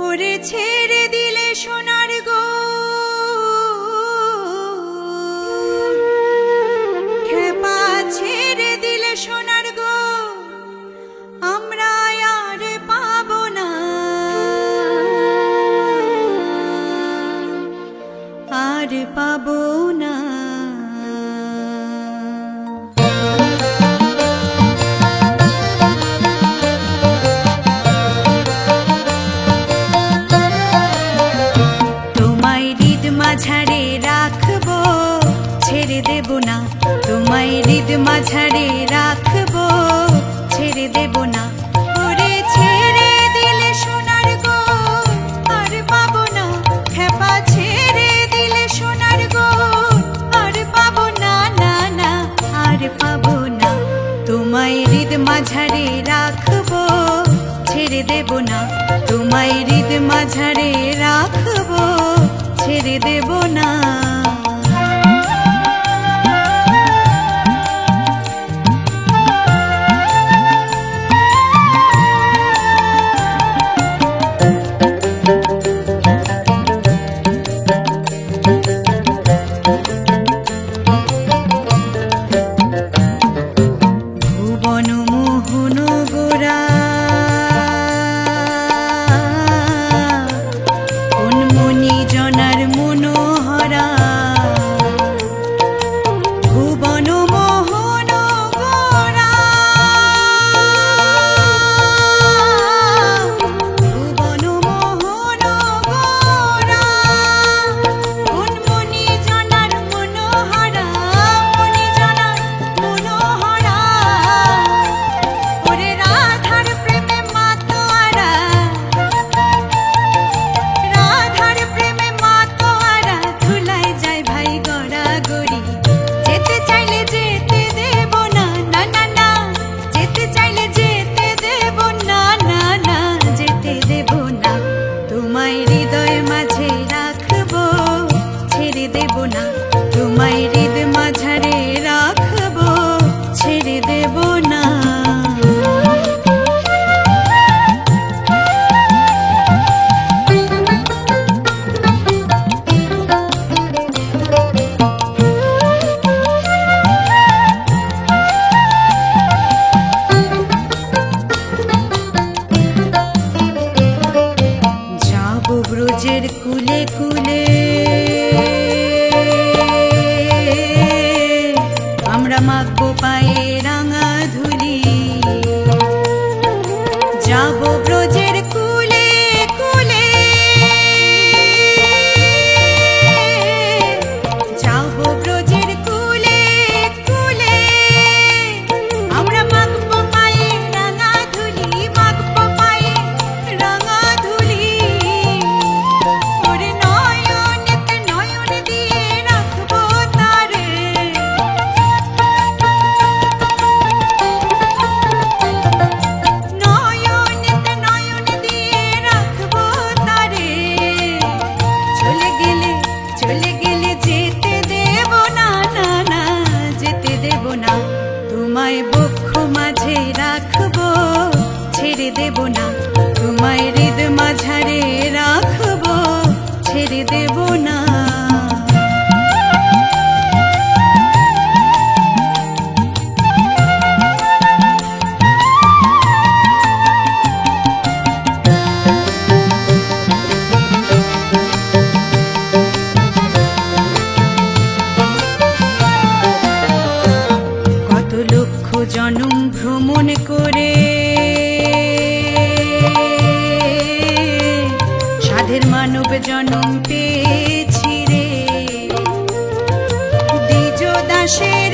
ওরে ছেড়ে দিলে সোনার গো খেপা ছেড়ে দিলে সোনার গো আমরা আর পাবো না আর পাবো না মাঝারে রাখবো ছেড়ে দেব না তোমায় হৃদ মাঝারে রাখবো ছেড়ে দেব না ওরে ছেড়ে দিলে সোনার গো আর পাবো না খেপা ছেড়ে দিলে সোনার গো আর পাবো না না না আর পাবো না তোমায় হৃদ মাঝারে রাখবো ছেড়ে দেব না তোমায় হৃদ মাঝারে রাখবো ছেড়ে দেব না ভুবন মোহন গোরা জনার মনোহরা ভুবন মোহন গোরা ভুবন মোহন গোরা কোন মনি জনার মনোহরা মনি জনার মনোহরা ওরে রাধার প্রেমে মাতোয়ারা তোমায় হৃদ মাঝারে রাখবো ছেড়ে দেব না যাবো ব্রজের কুলে কুলে আমরা মাখবো পায়ে রাঙা ধুলি যাবো ব্রজের কুলে কুলে যাবো ব্রজের কুলে কুলে আমরা মাখবো পায়ে রাঙা ধুলি মাখবো পায়ে রাঙা ধুলি ওরে নয়নেতে নয়ন দিয়ে রাখবো তারে নয়নেতে নয়ন দিয়ে রাখবো তারে চলে গেলে যেতে দেব না না না যেতে দেব না তোমায় বক্ষ মাঝে রাখবো ছেড়ে দেব না তোমায় হৃদ মাঝারে রাখবো ছেড়ে দেব না কত লক্ষ জনম ভ্রমণ করে সাধের মানব জনম পেয়েছি রে দ্বিজ দাসের